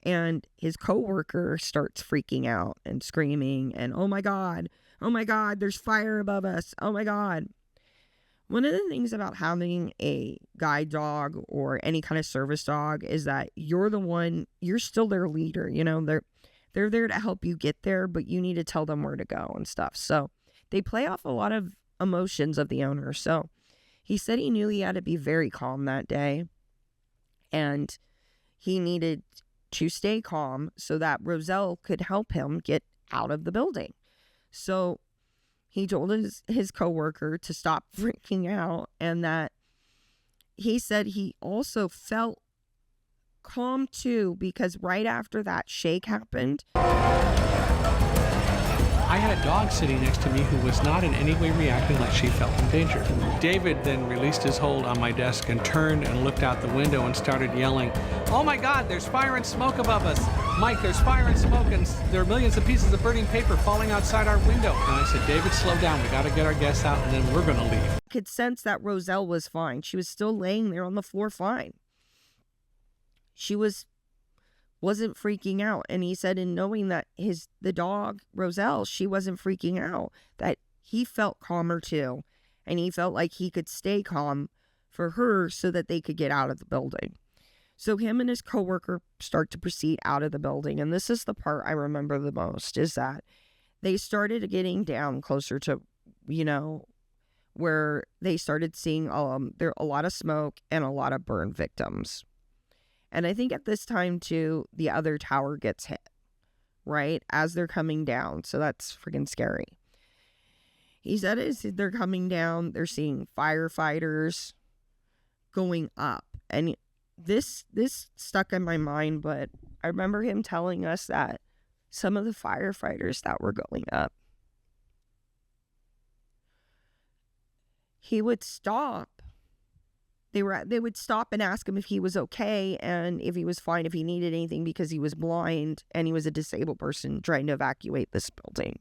And his coworker starts freaking out and screaming and, oh my God, there's fire above us. Oh my God. One of the things about having a guide dog or any kind of service dog is that you're still their leader. You know, they're there to help you get there, but you need to tell them where to go and stuff. So they play off a lot of emotions of the owner. So he said he knew he had to be very calm that day, and he needed to stay calm so that Roselle could help him get out of the building. So he told his coworker to stop freaking out, and that he said he also felt calm too, because right after that shake happened, I had a dog sitting next to me who was not in any way reacting like she felt in danger. David then released his hold on my desk and turned and looked out the window and started yelling, oh my God, there's fire and smoke above us. Mike, there's fire and smoke, and there are millions of pieces of burning paper falling outside our window. And I said, David, slow down. We got to get our guests out, and then we're going to leave. I could sense that Roselle was fine. She was still laying there on the floor fine. She wasn't freaking out. And he said, in knowing that the dog, Roselle, she wasn't freaking out, that he felt calmer too. And he felt like he could stay calm for her so that they could get out of the building. So him and his coworker start to proceed out of the building. And this is the part I remember the most, is that they started getting down closer to, you know, where they started seeing there a lot of smoke and a lot of burn victims. And I think at this time, too, the other tower gets hit, right, as they're coming down. So that's freaking scary. He said they're coming down, they're seeing firefighters going up. And this stuck in my mind, but I remember him telling us that some of the firefighters that were going up, he would stop. They would stop and ask him if he was okay and if he was fine, if he needed anything, because he was blind and he was a disabled person trying to evacuate this building.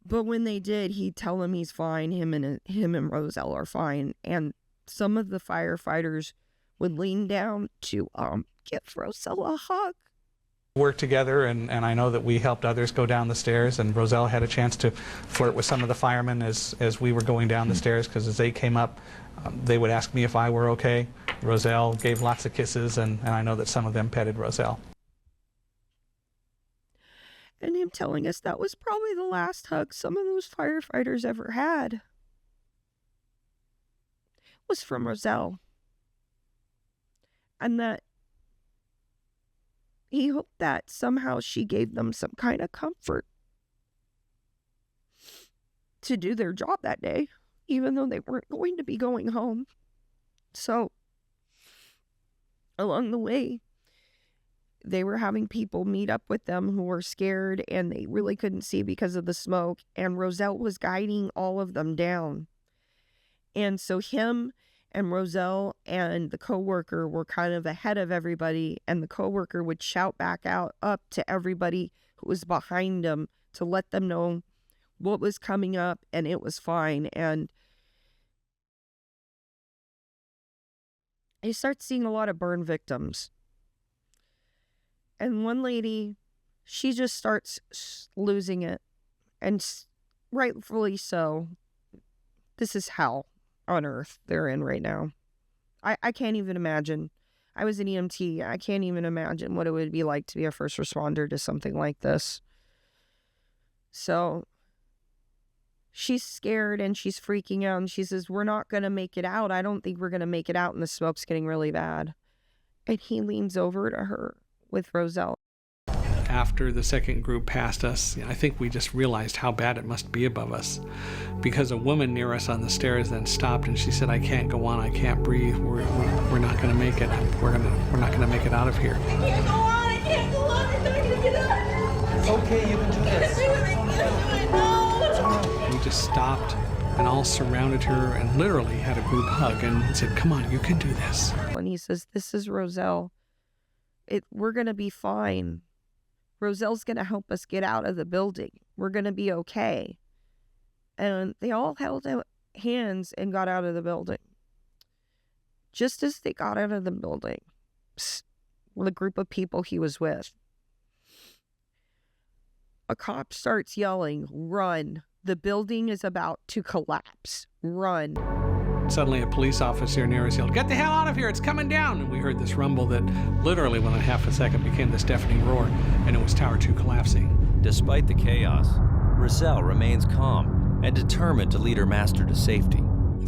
But when they did, he'd tell them he's fine. Him and Roselle are fine. And some of the firefighters would lean down to give Roselle a hug. Worked together, and I know that we helped others go down the stairs, and Roselle had a chance to flirt with some of the firemen as we were going down the stairs, because as they came up, they would ask me if I were okay. Roselle gave lots of kisses, and I know that some of them petted Roselle. And him telling us that was probably the last hug some of those firefighters ever had was from Roselle. And that he hoped that somehow she gave them some kind of comfort to do their job that day, even though they weren't going to be going home. So, along the way, they were having people meet up with them who were scared and they really couldn't see because of the smoke. And Roselle was guiding all of them down. And so him and Roselle and the coworker were kind of ahead of everybody. And the coworker would shout back out up to everybody who was behind him to let them know what was coming up, and it was fine. And you start seeing a lot of burn victims. And one lady, she just starts losing it. And rightfully so. This is hell on earth they're in right now. I can't even imagine. I was an EMT. I can't even imagine what it would be like to be a first responder to something like this. So she's scared and she's freaking out. And she says, we're not going to make it out. I don't think we're going to make it out. And the smoke's getting really bad. And he leans over to her with Roselle. After the second group passed us, I think we just realized how bad it must be above us, because a woman near us on the stairs then stopped and she said, I can't go on, I can't breathe, we're not going to make it, we're not going to make it out of here. I can't go on, I can't go on, I'm not going to get up. It's okay, you can do this. We just stopped and all surrounded her and literally had a group hug and said, come on, you can do this. And he says, this is Roselle. We're going to be fine. Roselle's going to help us get out of the building. We're going to be okay. And they all held out hands and got out of the building. Just as they got out of the building, the group of people he was with, a cop starts yelling, run. The building is about to collapse. Run. Suddenly a police officer near us yelled, get the hell out of here, it's coming down. And we heard this rumble that literally within half a second became this deafening roar, and it was Tower 2 collapsing. Despite the chaos, Roselle remains calm and determined to lead her master to safety.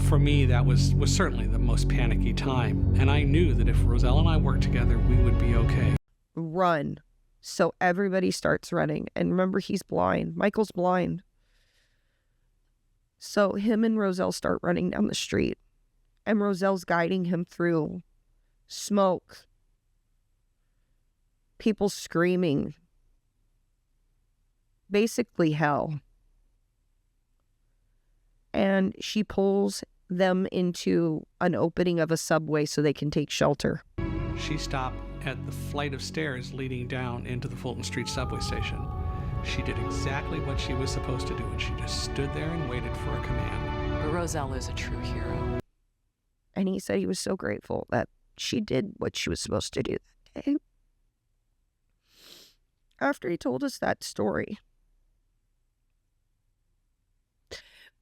For me, that was certainly the most panicky time, and I knew that if Roselle and I worked together, we would be okay. Run. So everybody starts running. And remember, he's blind. Michael's blind. So him and Roselle start running down the street. And Roselle's guiding him through smoke. People screaming. Basically hell. And she pulls them into an opening of a subway so they can take shelter. She stopped at the flight of stairs leading down into the Fulton Street subway station. She did exactly what she was supposed to do, and she just stood there and waited for a command. But Roselle is a true hero. And he said he was so grateful that she did what she was supposed to do that day. After he told us that story,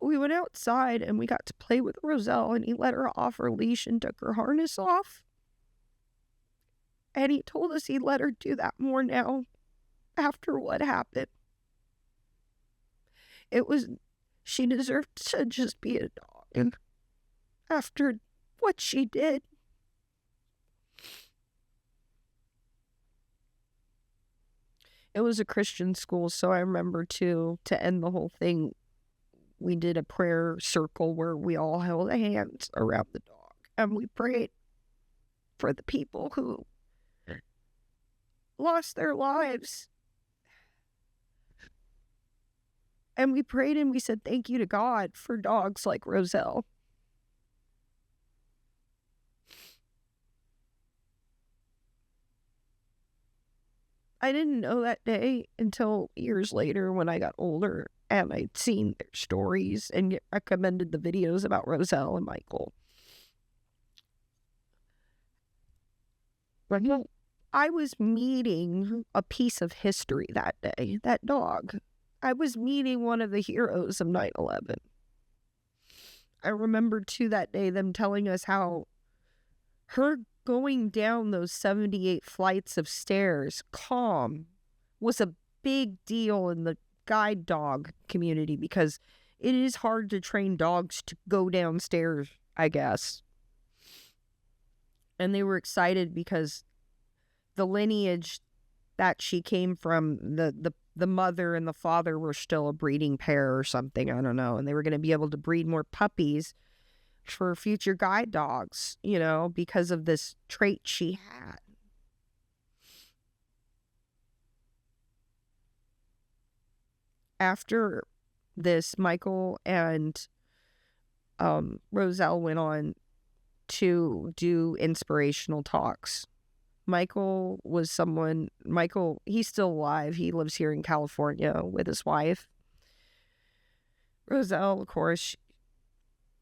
we went outside and we got to play with Roselle, and he let her off her leash and took her harness off. And he told us he'd let her do that more now after what happened. She deserved to just be a dog. And after what she did, it was a Christian school, so I remember too, to end the whole thing, we did a prayer circle where we all held hands around the dog. And we prayed for the people who lost their lives. And we prayed and we said thank you to God for dogs like Roselle. I didn't know that day until years later when I got older and I'd seen their stories and get recommended the videos about Roselle and Michael. I was meeting a piece of history that day, that dog. I was meeting one of the heroes of 9/11. I remember too that day them telling us how her going down those 78 flights of stairs, calm, was a big deal in the guide dog community because it is hard to train dogs to go downstairs, I guess. And they were excited because the lineage that she came from, the mother and the father were still a breeding pair or something, I don't know. And they were going to be able to breed more puppies for future guide dogs, you know, because of this trait she had. After this, Michael and Roselle went on to do inspirational talks. Michael, he's still alive. He lives here in California with his wife. Roselle, of course,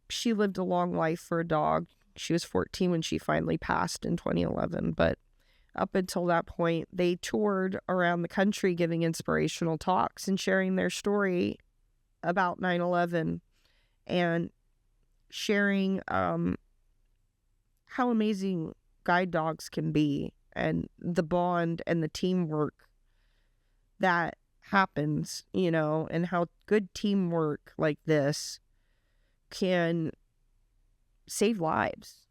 she lived a long life for a dog. She was 14 when she finally passed in 2011. But up until that point, they toured around the country giving inspirational talks and sharing their story about 9/11 and sharing how amazing guide dogs can be and the bond and the teamwork that happens, you know, and how good teamwork like this can save lives.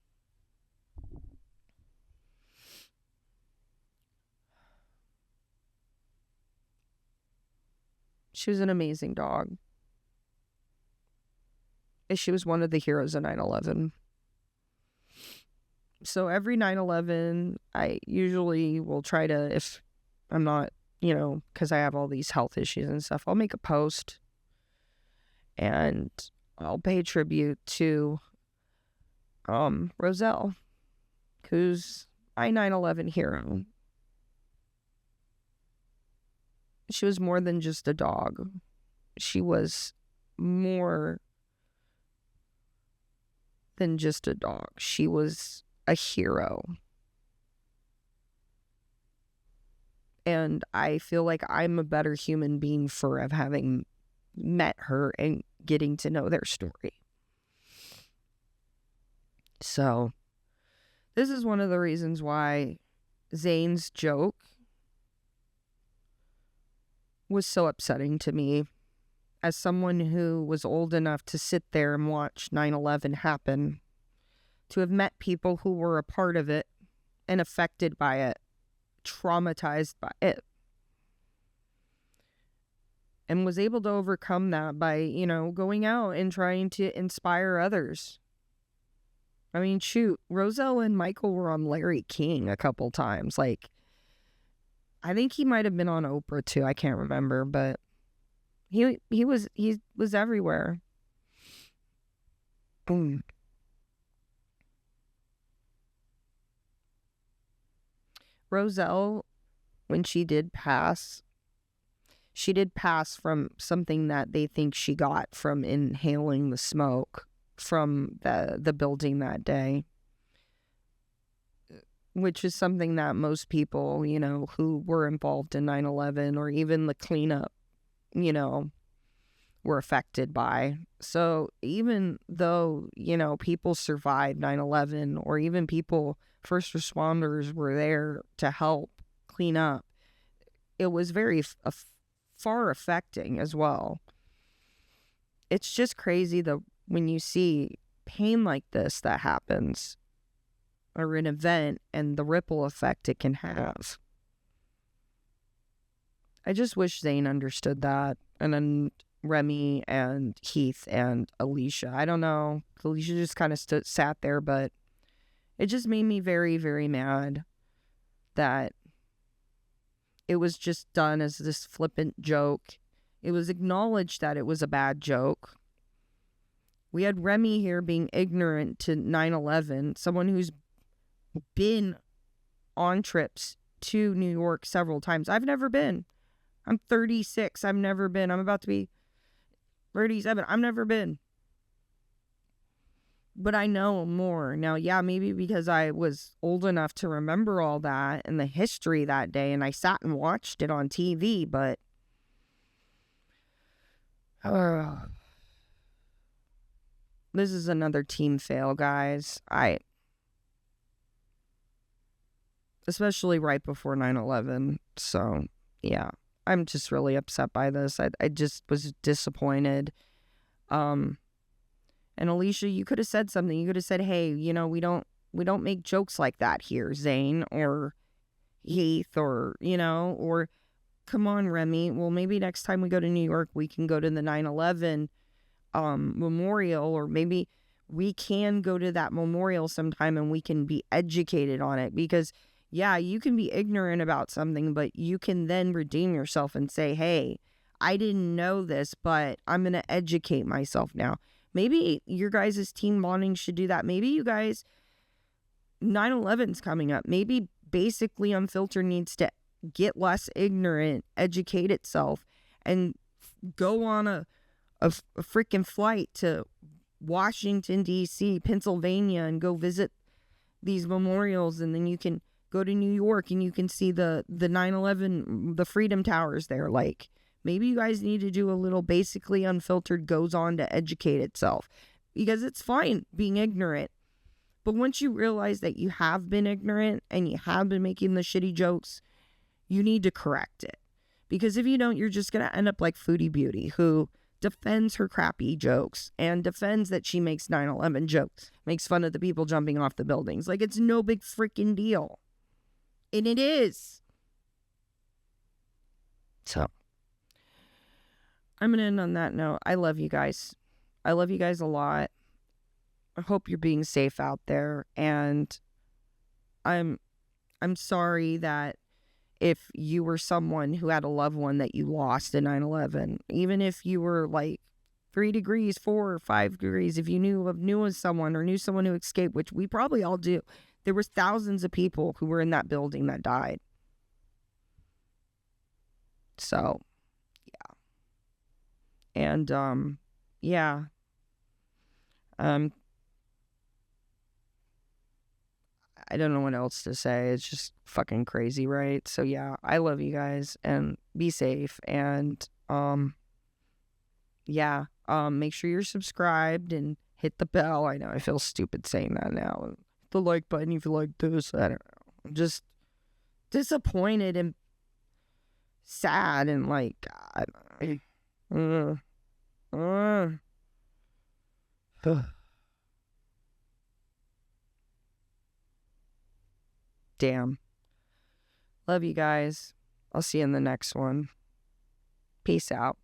She was an amazing dog. And she was one of the heroes of 9/11. So every 9/11, I usually will try to, if I'm not, you know, because I have all these health issues and stuff, I'll make a post and I'll pay tribute to Roselle, who's my 9/11 hero. She was more than just a dog. She was more than just a dog. She was a hero. And I feel like I'm a better human being for having met her and getting to know their story. So, this is one of the reasons why Zane's joke was so upsetting to me. As someone who was old enough to sit there and watch 9/11 happen, to have met people who were a part of it and affected by it, traumatized by it, and was able to overcome that by, you know, going out and trying to inspire others. I mean, shoot, Roselle and Michael were on Larry King a couple times. Like, I think he might have been on Oprah too. I can't remember, but he was everywhere. Boom. Roselle, when she did pass from something that they think she got from inhaling the smoke from the building that day, which is something that most people, you know, who were involved in 9/11 or even the cleanup, you know, were affected by. So even though, you know, people survived 9/11 or even people, first responders were there to help clean up, it was very far affecting as well. It's just crazy when you see pain like this that happens or an event and the ripple effect it can have. I just wish Zane understood that. And then Remi and Heath and Alisha. I don't know. Alisha just kind of sat there, but it just made me very, very mad that it was just done as this flippant joke. It was acknowledged that it was a bad joke. We had Remi here being ignorant to 9/11, someone who's been on trips to New York several times. I've never been. I'm 36. I've never been. I'm about to be 37. I've never been. But I know more. Now, yeah, maybe because I was old enough to remember all that and the history that day, and I sat and watched it on TV, but this is another team fail, guys. Especially right before 9/11. So, yeah, I'm just really upset by this. I just was disappointed. And Alisha, you could have said something. You could have said, hey, we don't make jokes like that here, Zane or Heath, or, or come on, Remi. Well, maybe next time we go to New York, we can go to the 9/11 memorial, or maybe we can go to that memorial sometime and we can be educated on it. Because yeah, you can be ignorant about something, but you can then redeem yourself and say, hey, I didn't know this, but I'm going to educate myself now. Maybe your guys' team bonding should do that. Maybe you guys, 9/11's coming up. Maybe basically Unfiltered needs to get less ignorant, educate itself, and go on a freaking flight to Washington, D.C., Pennsylvania, and go visit these memorials. And then you can go to New York and you can see the 9/11, the Freedom Towers there. Like, maybe you guys need to do a little basically Unfiltered goes on to educate itself, because it's fine being ignorant. But once you realize that you have been ignorant and you have been making the shitty jokes, you need to correct it. Because if you don't, you're just going to end up like Foodie Beauty, who defends her crappy jokes and defends that she makes 9/11 jokes, makes fun of the people jumping off the buildings. Like, it's no big freaking deal. And it is. So, I'm going to end on that note. I love you guys. I love you guys a lot. I hope you're being safe out there. And I'm sorry that if you were someone who had a loved one that you lost in 9/11, even if you were like 3 degrees, 4 or 5 degrees, if you knew of someone or knew someone who escaped, which we probably all do, there was thousands of people who were in that building that died. So, yeah. And, yeah. I don't know what else to say. It's just fucking crazy, right? So, yeah, I love you guys, and be safe. And, yeah, make sure you're subscribed and hit the bell. I know I feel stupid saying that now. Hit the like button if you like this. I don't know. I'm just disappointed and sad and like, God. Damn. Love you guys. I'll see you in the next one. Peace out.